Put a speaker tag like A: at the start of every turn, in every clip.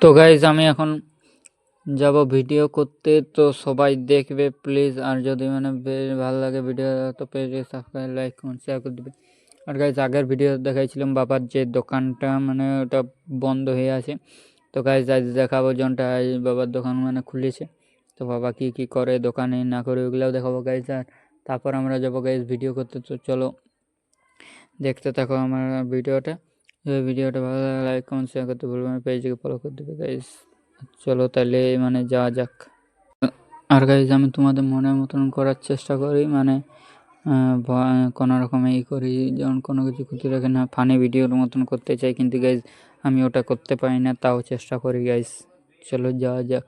A: তো গাইজ আমি এখন যাব ভিডিও করতে, তো সবাই দেখবে প্লিজ। আর যদি বেশ ভালো লাগে ভিডিও তো পেজে সাবস্ক্রাইব, লাইক, কমেন্ট, শেয়ার করে দেবে। আর গাইজ আগের ভিডিও দেখাইছিলাম বাবার যে দোকানটা ওটা বন্ধ হয়ে আছে। তো গাইজ আজ দেখাবো জনটা বাবার দোকান খুলেছে। তো বাবা কি করে দোকানে না করে ওগুলোও দেখাবো গাইজ। আর তারপর আমরা যাবো গাইজ ভিডিও করতে। তো চলো দেখতে থাকো আমার ভিডিওটা। ভিডিওটা ভালো লাগে লাইক, কমেন্ট, শেয়ার করতে ভুলবে না, পেজকে ফলো করে দেবে গাইজ। চলো তাহলে যাওয়া যাক। আর গাইজ আমি তোমাদের মনের মতন করার চেষ্টা করি, কোনো রকম করি, যেমন কোনো কিছু ক্ষতি রাখে না, ফানি ভিডিওর মতন করতে চাই, কিন্তু গাইজ আমি ওটা করতে পারি না, তাও চেষ্টা করি গাইজ। চলো যাওয়া যাক।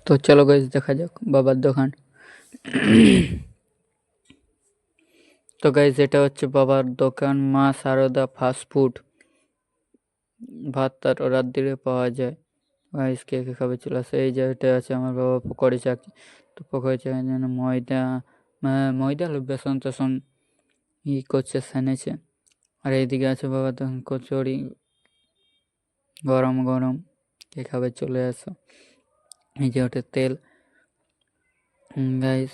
A: তো চলো গাইজ দেখা যাক বাবার দোকান। তো গাইজ এটা হচ্ছে বাবার দোকান, মা সারদা ফাস্টফুড। ভাত আর রাত দিলে পাওয়া যায়। গাইজ কে কে খাবে চলে আসে। এই যে এটা আছে আমার বাবা পকোড়ি চাকরি। তো পকোড়ি চাকরির জন্য ময়দা বেসন টেসন করছে, সেনেছে। আর এইদিকে আছে বাবা তখন কচুরি গরম গরম, কে খাবে চলে আসো। এই যে ওটা তেল গাইজ।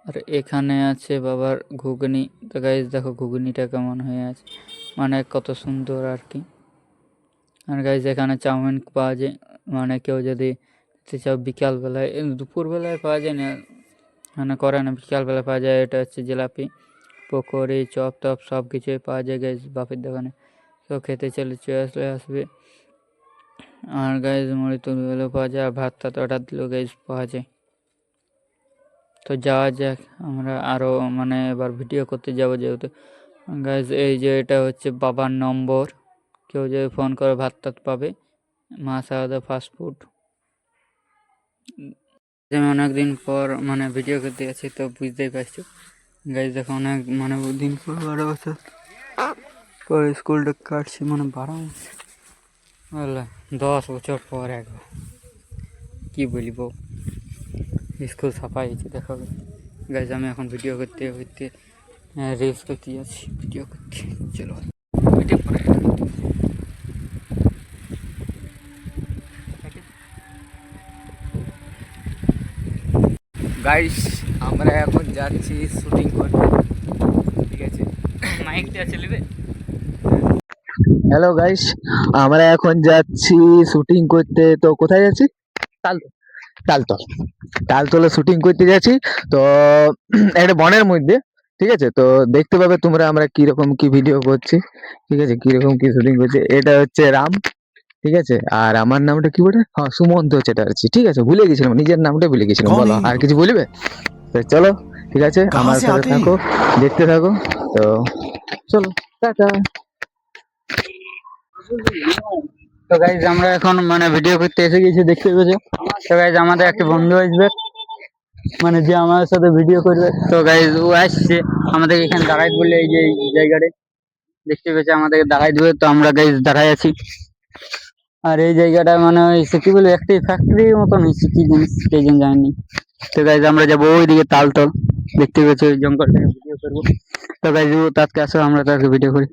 A: আর এখানে আছে বাবার ঘুগনি। তো গাইজ দেখো ঘুগনিটা কেমন হয়ে আছে, কত সুন্দর আর কি। আর গাইজ এখানে চাউমিন পাওয়া যায়, কেউ যদি চাও বিকালবেলায়, দুপুরবেলায় পাওয়া যায় না, করে না, বিকালবেলা পাওয়া যায়। এটা হচ্ছে জিলাপি, পকোড়ি, চপ টপ সব কিছুই পাওয়া যায় গাইজ বাপের দোকানে। তো খেতে চলে আসবে। আর গাইজ মুড়ি তুলগুলো পাওয়া যায়, আর ভাত টাত অর্ডার দিলেও গাইজ পাওয়া যায়। তো যাওয়া যাক, আমরা আরও এবার ভিডিও করতে যাবো যেহেতু। গাইজ এই যে এটা হচ্ছে বাবার নম্বর, কেউ যদি ফোন করে ভাত টাত পাবে, মা সারদা ফাস্টফুড। আমি অনেকদিন পর ভিডিও করতে গেছি, তো বুঝতেই পারছো গাইজ দেখো অনেক দিন পর 12 বছর পর স্কুলটা কাটছি, 12 বললাম 10 বছর পর একবার, কি বলিব, স্কুল সাফাই হয়েছে। দেখো গাইজ আমি এখন ভিডিও করতে রিলস করতে যাচ্ছি, ভিডিও করতে। চলো ভিডিও করে
B: গাইস আমরা এখন যাচ্ছি শুটিং করতে, ঠিক আছে?
A: মাইকটা চলবে।
B: হ্যালো গাইস, আমরা এখন যাচ্ছি শুটিং করতে। তো কোথায় যাচ্ছি? তালতল। তালতলে শুটিং করতে যাচ্ছি। তো একটা বনের মধ্যে, ঠিক আছে? তো দেখতে পাবে তোমরা আমরা কিরকম কি ভিডিও করছি, ঠিক আছে? কিরকম কি শুটিং করছি। এটা হচ্ছে রাম, ঠিক আছে? আর আমার নামটা কি বলে? হ্যাঁ, সুমন্ত চ্যাটার্জি, ঠিক আছে? ভুলে গেছিলাম, নিজের নামটা ভুলে গেছিলাম। বলো আর কিছু বলবে? তো চলো, ঠিক আছে, আমার সাথে থাকো, দেখতে থাকো। তো চলো, টাটা।
A: তো গাইজ আমরা এখন ভিডিও করতে এসে গেছি, দেখতে পেয়েছো। তো গাইজ আমাদের একটা বন্ধু আসবে, যে আমাদের সাথে ভিডিও করবে। তো গাইজ ও আসছে আমাদের এখানে দাঁড়াই বলে, এই যে এই জায়গাটা দেখতে পেয়েছে, আমাদেরকে দাঁড়াই দেবে। তো আমরা গাইজ দাঁড়াই আছি। আর এই জায়গাটা হয়েছে কি বলে, একটি ফ্যাক্টরির মতন হয়েছে, কি জিনিস কে জানি। তো গাইজ আমরা যাবো ওইদিকে তালতল, দেখতে পেয়েছো ওই জঙ্গলটাকে ভিডিও করবো। তো গাইজ ও তাকে আসো, আমরা তাকে ভিডিও করি।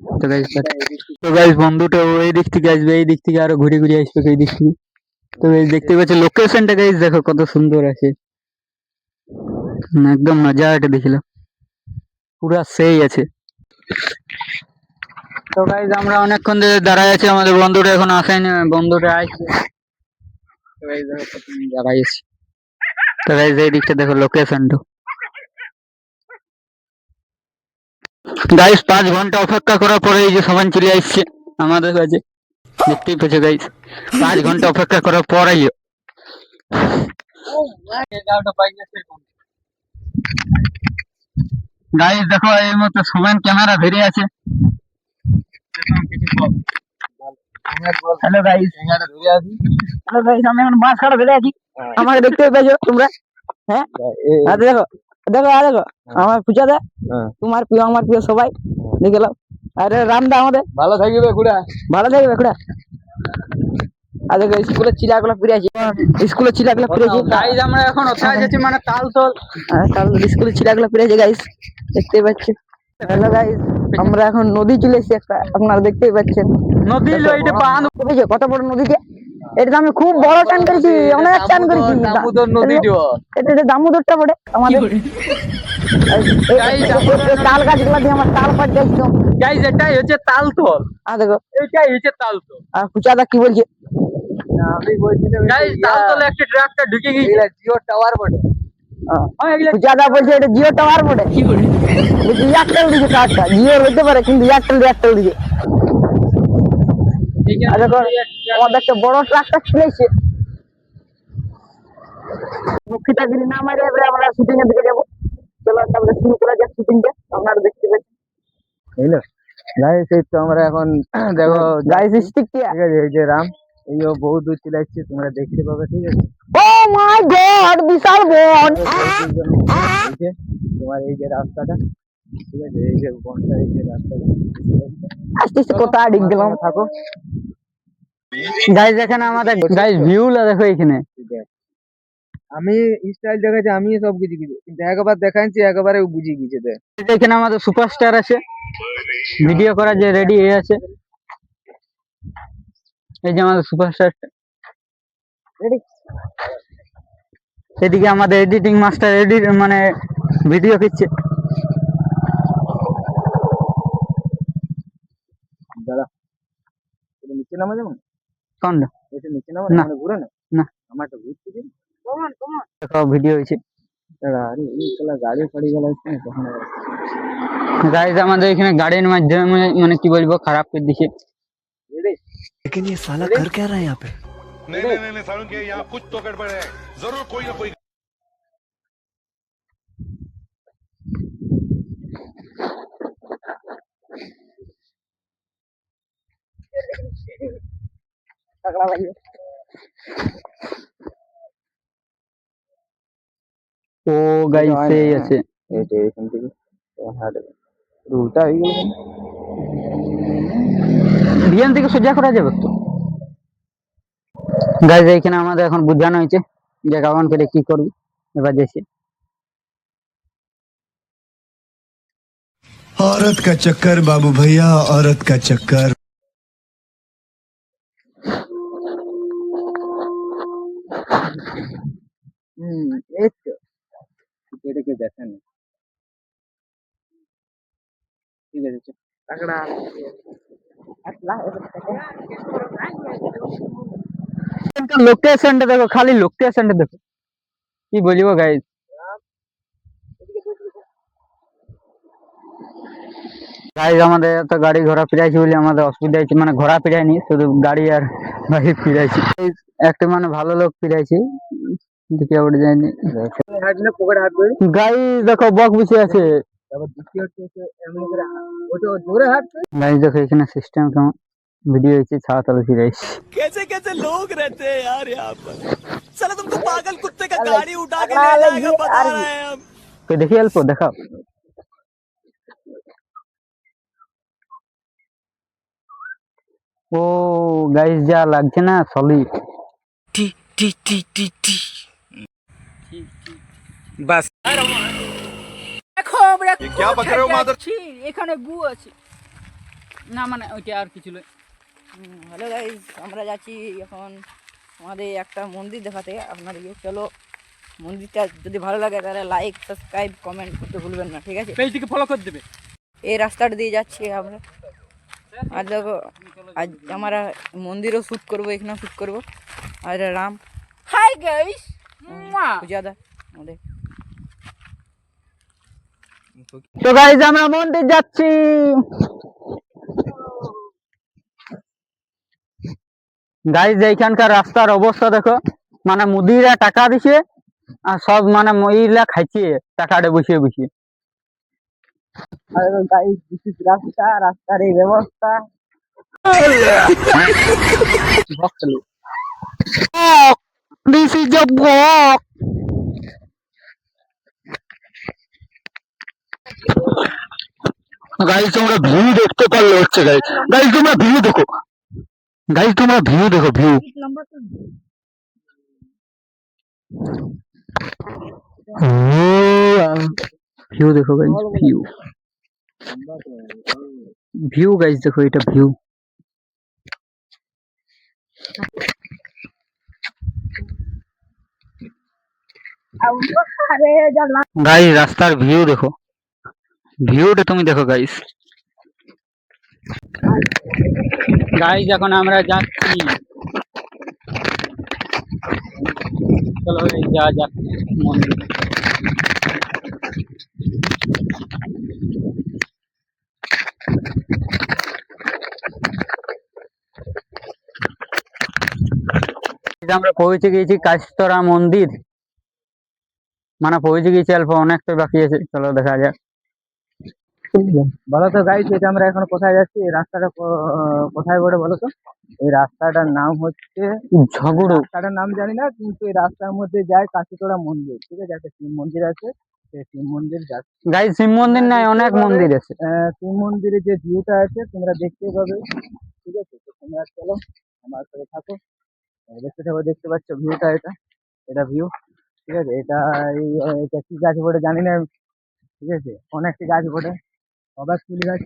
A: তো গাইজ বন্ধুটা এই দিক থেকে আসবে, এই দিক থেকে আরো ঘুরে ঘুরে আসবে এই দিক থেকে। তো গাইজ দেখতে পাচ্ছ লোকেশনটা, গাইজ দেখো কত সুন্দর আছে, একদম নজারাটা দেখিলাম, পুরা সেই আছে। তো গাইজ আমরা অনেকক্ষণ ধরে দাঁড়ায় আছি, আমাদের বন্ধুটা এখন আসেনি, বন্ধুটা আসবে। তো গাইজ দেখো কতক্ষণ দাঁড়াই আছি। তো গাইজ এই দিকটা দেখো লোকেশনটা। গাইজ 5 ঘন্টা অপেক্ষা করার পরে এই যে সবাই চলে আসছে আমাদের কাছে, দেখতেই পেয়েছো গাইজ। 5 ঘন্টা অপেক্ষা করার পরেই গাইজ দেখো এই মতো সমান ক্যামেরা ধরে আছে। হ্যালো গাইজ, হ্যালো গাইজ, আমি এখন মাছ কাটা ধরে আছি, আমাকে দেখতে পেয়েছো তোমরা? হ্যাঁ, দেখো দেখো দেখো আমার পূজা দা, তোমার প্রিয় আমার প্রিয় সবাই দেখে নাও। আরে রামদা আমাদের
B: ভালো থাকবে খুড়া।
A: ভালো থাকবে খুড়া।
C: আর দেখো স্কুলের চিলাগুলো ফিরে আছে, স্কুলের চিলাগুলো ফিরে আছে
A: গাইজ আমরা এখন ওখানে যাচ্ছি মানে তালতল।
C: কারণ স্কুলের চিলাগুলো ফিরে আছে গাইস, দেখতেই পাচ্ছেন। হ্যালো গাইস, আমরা এখন নদী চলে এসেছি একটা, আপনারা দেখতেই পাচ্ছেন
A: নদী লইটে বাঁধ
C: বুঝেছো কত বড় নদীতে। এটা আমি খুব বড় চান করেছি, অনেক চান করেছি।
B: দামোদর নদী
C: এটা দামোদরটা বটে আমাদের। তাল গাছগুলা দিয়ে আমার তাল পাট যাইছো
A: গাইজ এটাই হচ্ছে তালতল,
C: আর দেখো
A: এটাই হচ্ছে তালতল।
C: আর কুচাদা কি বলছে,
B: আমি বলছিলাম
A: গাইজ তালতলে একটা ট্রাক্টর ঢুকে গেছে।
B: জিও টাওয়ার বটে।
C: কুচাদা বলছে এটা জিও টাওয়ার বটে। বলছে এয়ারটেল দিকে টাওয়ারটা, জিও হইতে পারে কিন্তু এয়ারটেল দিকে। আর দেখো আমাদের একটা বড় ট্রাক্টর চলেছে। মুখিটাগিরি না মারে এবারে আমরা শুটিং এর দিকে যাবো। চলো তারপরে শুরু করা যাক শুটিংটা, আপনারা দেখতে পাচ্ছেন।
B: বুঝলো গাইস, এই তো আমরা এখন দেখো
C: গাইস স্টিক কি,
B: ঠিক আছে, এই যে রাম, এই ও বহু দূর চলে আসছে, তোমরা দেখতে পাবে, ঠিক আছে।
C: ও মাই গড বিশাল বন।
B: এই যে তোমার এই যে রাস্তাটা, ঠিক আছে, এই যে বনটা, এই যে রাস্তাটা,
C: আস্তে আস্তে কোথা ডিগ গেলাম।
B: থাকো।
A: গাইজ এখানে আমাদের গাইজ ভিউলা দেখো এখানে।
B: আমি স্টাইল দেখাচ্ছি, আমি সব কিছু কিছু কিন্তু একবার দেখাচ্ছি, একবারে বুঝিয়ে গেছে দেখ।
A: এখানে আমাদের সুপারস্টার আছে, ভিডিও করার যে রেডি হয়ে আছে। এই যে আমাদের সুপারস্টার, এদিকে আমাদের এডিটিং মাস্টার এডিট মানে ভিডিও খিচ্ছে।
B: দাদা এটা নিচে নামা যাবে না?
A: কোনটা?
B: এটা নিচে নামা
A: না।
B: মানে ঘুরে না
A: না।
B: আমারটা ঘুরতে দিন।
A: দেখো ভিডিও হয়েছে।
B: দাদা আরে এই শালা গাড়ি ফাড়ি গেল তখন আবার।
A: গাইজ আমাদের এখানে গাড়ির মাধ্যমে মানে কি বলবো খারাপ করে দিছে।
D: लेकिन ये साला कर क्या रहा है यहाँ पे।
E: नहीं नहीं नहीं, नहीं सारुण के यहाँ कुछ तो गड़बड़ है, जरूर कोई ना कोई।
C: तगड़ा भाई
A: ও গাইজ সেই আছে।
B: এই যে এখান থেকে হাঁটে উল্টা হয়ে গেল কেন?
A: ধ্যান থেকে সোজা করা যাবে তো। গাইজ এখানে আমাদের এখন বোঝানো হয়েছে যে কেমন করে কি করবি। এবার যাচ্ছি।
D: औरत का चक्कर बाबू भैया, औरत का चक्कर।
B: এই তো এটাকে দেখেন, ঠিক আছে চল।
C: तगड़ा
A: লোকেশনটা দেখো, খালি লোকেশনটা দেখো, কি বলবো গাইজ। গাইজ আমাদের তো গাড়ি ঘোরা ফিরাইছি বলে আমাদের অসুবিধা হয়েছে, মানে ঘোরা ফিরাইনি, শুধু গাড়ি আর গাড়ি ফিরাইছি। একটা মানে ভালো লোক ফিরাইছি, দিকে উঠে যায়নি।
B: হাঁটলে পকেটে হাত ধরে
A: গাইজ দেখো বক বসে আছে।
B: তারপর দ্বিতীয় হচ্ছে এমন করে ওটা জোরে হাঁটবে।
A: গাইজ দেখো এখানে সিস্টেম কেমন, ভিডিও হয়েছে ছাড়া তাহলে ফিরাইছি।
D: कैसे कैसे लोग रहते हैं यार यहाँ पर। साला तुमको पागल कुत्ते का गाड़ी उठा के ले जाएगा बता रहे हैं हम।
A: তো দেখি অল্প দেখাও। ও গাইজ যা লাগছে না solid.
D: T T T T T bus
A: দেখো আমরা
E: क्या बक रहे हो मादर?
A: এখানে গু আছে না, মানে ওইটা আর কিছু নয়।
C: হ্যালো গাইস, আমরা যাচ্ছি এখন আমাদের একটা মন্দির দেখাতে আপনাদেরকে। চলো মন্দিরটা যদি ভালো লাগে তাহলে লাইক সাবস্ক্রাইব কমেন্ট করতে ভুলবেন না, ঠিক আছে।
A: পেজটিকে ফলো করে দেবে।
C: এই রাস্তাটা দিয়ে যাচ্ছি আমরা। আর দেখো আজ আমরা মন্দিরও শ্যুট করবো, এখানেও শ্যুট করবো। আর এটা রাম,
A: হাই গাইস,
C: পূজাদা আমাদের।
A: তো গাইজ আমরা মন্দির যাচ্ছি। গাইজ এইখানকার রাস্তার অবস্থা দেখো, মানে মুদিরা টাকা দিছে আর সব মানে মহিলা খাইছে টাকাটা বসিয়ে বসিয়ে।
C: আর গাইস দিস ইজ রাস্তা, রাস্তার এই ব্যবস্থা।
A: This is a block. Guys তোমরা ভিউ দেখতে পারলে হচ্ছে, গাইজ তোমরা ভিউ দেখো।
B: গাইস তোমরা ভিউ দেখো, ভিউ ভিউ দেখো গাইস, ভিউ ভিউ গাইস দেখো, এটা ভিউ। গাইস রাস্তার ভিউ দেখো, ভিউটা তুমি দেখো গাইস। গাইস এখন আমরা যাচ্ছি, চলো যা যাক মন্দির। আমরা পৌঁছে গিয়েছি কাশতরা মন্দির, মানে পৌঁছে গিয়েছি, অল্প অনেকটাই বাকি আছে, চলো দেখা যাক। বলো তো গাইস, এটা আমরা এখন কোথায় যাচ্ছি? এই রাস্তাটা কোথায় পড়ে বলো তো? এই রাস্তাটার নাম হচ্ছে ঝগড়ু। রাস্তাটার নাম জানি না, কিন্তু এই রাস্তার মধ্যে যায় কাশীতলা মন্দির, ঠিক আছে? একটা শিব মন্দির আছে, সেই শিব মন্দির যাচ্ছে। গাইস শিব মন্দির নাই, অনেক মন্দির আছে। শিব মন্দিরের যে ভিউটা আছে তোমরা দেখতেই পাবে, ঠিক আছে? তো তোমরা চলো আমার সাথে থাকো, দেখতে থাকো, দেখতে পাচ্ছ ভিউটা, এটা এটা ভিউ, ঠিক আছে? এটা কি গাছ বলে জানি না, ঠিক আছে? অনেকটি গাছ বটে, সবাই ফুল গাছ।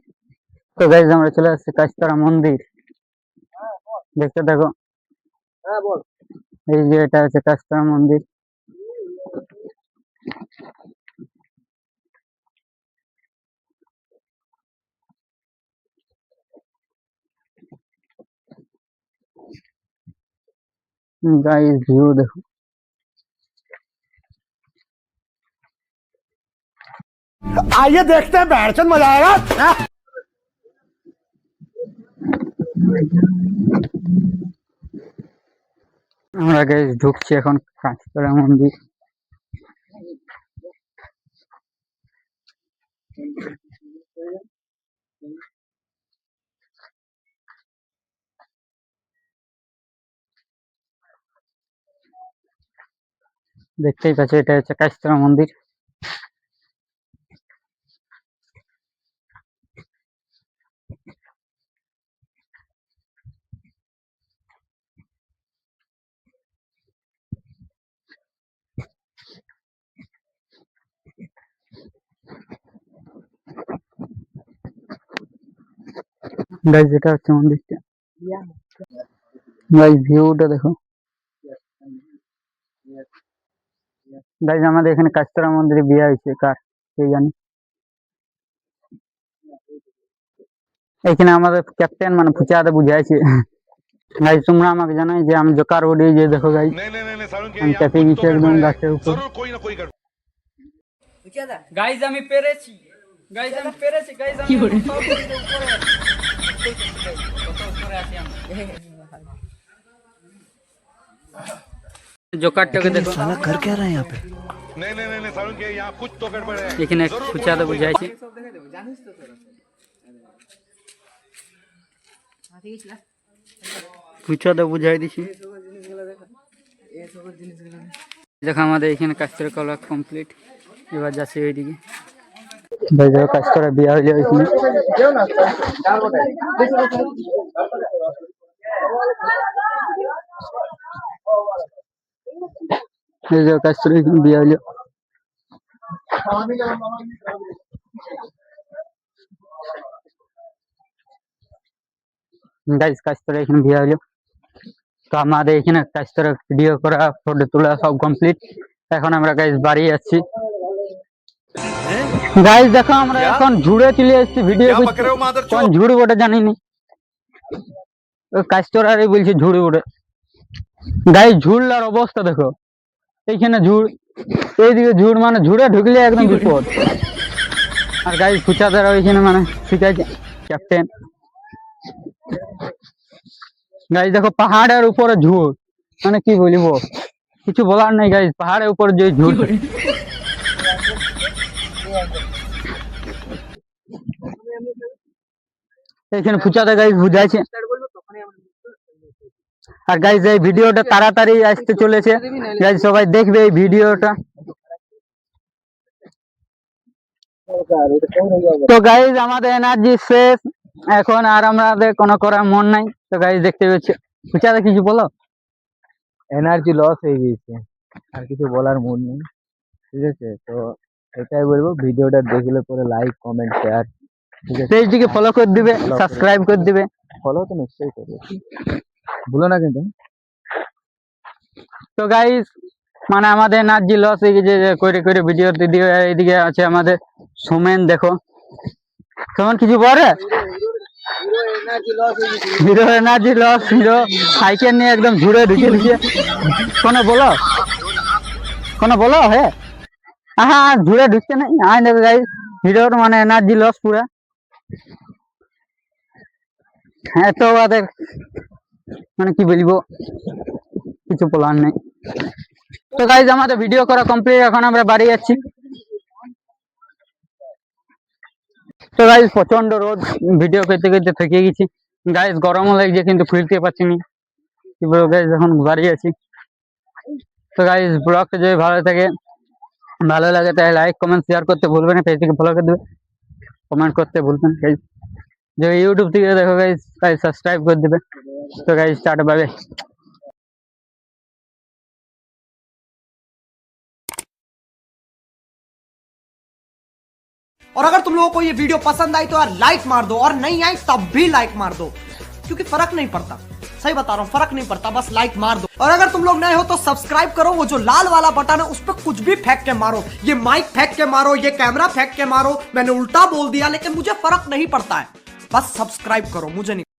B: তো গাইস আমরা চলে আসছি কাশতরা মন্দির, দেখতে দেখো। হ্যাঁ বল। এই যে এটা হচ্ছে কাশতরা মন্দির। गाइस व्यू देखो,
D: आइए देखते हैं बैठचंद मजा आएगा।
B: আমরা গাইস ঢুকছি এখন কাশতরা মন্দির। দেখতেই পাচ্ছ এটা হচ্ছে কাশতরা মন্দির। গাইস এটা হচ্ছে মন্দিরটা, গাইস ভিউটা দেখো। গাইস আমাদের এখানে কাশতরা মন্দিরে বিয়ে হয়েছে, কার কে জানে। এখানে আমাদের ক্যাপ্টেন মানে ফুচাতে বুঝাইছে। গাইস তোমরা আমাকে জানাই যে আমি জোকার উড়ি, যে দেখো গাইস
E: नहीं नहीं नहीं नहीं, सारुण के
B: আমি
E: यहाँ
B: ক্যাফে
E: कुछ
B: গেছি
E: तो
B: একদম
E: गड़बड़ है,
B: গাছের উপর।
E: जरूर कोई ना कोई गड़बड़।
C: বুঝিয়ে
A: গাইজ আমি পেরেছি, গাইজ আমি পেরেছি, গাইজ আমি সব কিছু উপরে কত উপরে আছি আমি। জোকারটাকে দেখো,
E: नहीं नहीं नहीं नहीं, सारुण के यहाँ कुछ तो गड़बड़ है,
A: এখানে
E: जरूर कोई
A: ফুচাতে
E: ना कोई
A: বুঝাইছে। ফুচাতে বুঝাই দিছি। দেখো আমাদের এখানে কাজটা করা কমপ্লিট, এবার যাচ্ছি ওইদিকে। ভাই দেখো কাজটা বিয়া হইলে ওইখানে। এই দেখো কাজটা এখানে বিয়া হইলো। গাইস কাজটা এখানে বিয়া হইলো। তো আমাদের এখানে কাজটা ভিডিও করা, ফটো তোলা সব কমপ্লিট। এখন আমরা গাইস বাড়ি যাচ্ছি। গাইস দেখো আমরা এখন ঝুড়ে চলে এসেছি ভিডিও করতে। কোন ঝুড় বটে জানিনি, কাজটারে বলছে ঝুড় বটে। গাইস ঝুড়লার অবস্থা দেখো, এইখানে ঝুড়, এইদিকে ঝুড়, মানে ঝুড়ে ঢুকলে একদম বিপদ। আর গাইস ফুচাদারা ওইখানে মানে ঠিক আছে ক্যাপ্টেন। গাইস দেখো পাহাড়ের উপরে ঝুড়, মানে কি বলবো, কিছু বলার নাই গাইস, পাহাড়ের উপর যে ঝুড়। এখানে ফুচাতে গাইস বুঝাইছে। আর গাইস এই ভিডিওটা তাড়াতাড়ি আসতে চলেছে, গাইস সবাই দেখবে এই ভিডিওটা। তো গাইস আমাদের এনার্জি শেষ, এখন আর আমাদের কোনো করার মন নাই, তো গাইজ দেখতে পেয়েছো, ফুচাদা কিছু বলো।
B: এনার্জি লস হয়ে গিয়েছে, আর কিছু বলার মুড নেই। ঠিক আছে, তো এটাই বলবো, ভিডিওটা দেখলে পরে লাইক কমেন্ট শেয়ার, ঠিক আছে,
A: পেজটিকে ফলো করে দিবে, সাবস্ক্রাইব করে দিবে।
B: ফলো তো নিশ্চয়ই করবে, ভুলো না কিন্তু।
A: তো গাইজ মানে আমাদের এনার্জি লস হয়ে গেছে যে করে করে ভিডিও দিয়ে। এইদিকে আছে আমাদের সোমেন, দেখো সোমেন কিছু বলে। Hero energy loss, Hero cycle নিয়ে একদম ঘুরে ঢুকে ঢুকে কোনো বলো হ্যাঁ হ্যাঁ ঘুরে ঢুকছে না। আয় দেখো গাইজ হিরোর মানে এনার্জি লস পুরা। হ্যাঁ তো ওদের মানে কি বলবো, কিছু বলার নেই। তো গাইজ আমাদের ভিডিও করা কমপ্লিট, এখন আমরা বাড়ি যাচ্ছি। তো গাইজ প্রচন্ড রোদ, ভিডিও করতে করতে থেকে গেছি গাইজ, গরমও লাগছে কিন্তু ফিরতে পারছি না। কি বলবো গাইজ, এখন বাড়ি আছি। তো গাইজ ব্লগটা যদি ভালো লাগে তাহলে লাইক কমেন্ট শেয়ার করতে ভুলবেন না, পেজটিকে ফলো করে দেবে, কমেন্ট করতে ভুলবেন গাইজ। যে ইউটিউব থেকে দেখো গাইজ সাবস্ক্রাইব করে দেবে। তো গাইজ টাটা বাই বাই।
F: और अगर तुम लोगों को ये वीडियो पसंद आई तो यार लाइक मार दो, और नहीं आई तब भी लाइक मार दो, क्योंकि फर्क नहीं पड़ता। सही बता रहा हूँ, फर्क नहीं पड़ता, बस लाइक मार दो। और अगर तुम लोग नए हो तो सब्सक्राइब करो, वो जो लाल वाला बटन है उस पर कुछ भी फेंक के मारो, ये माइक फेंक के मारो, ये कैमरा फेंक के मारो, मैंने उल्टा बोल दिया लेकिन मुझे फर्क नहीं पड़ता है, बस सब्सक्राइब करो, मुझे नहीं।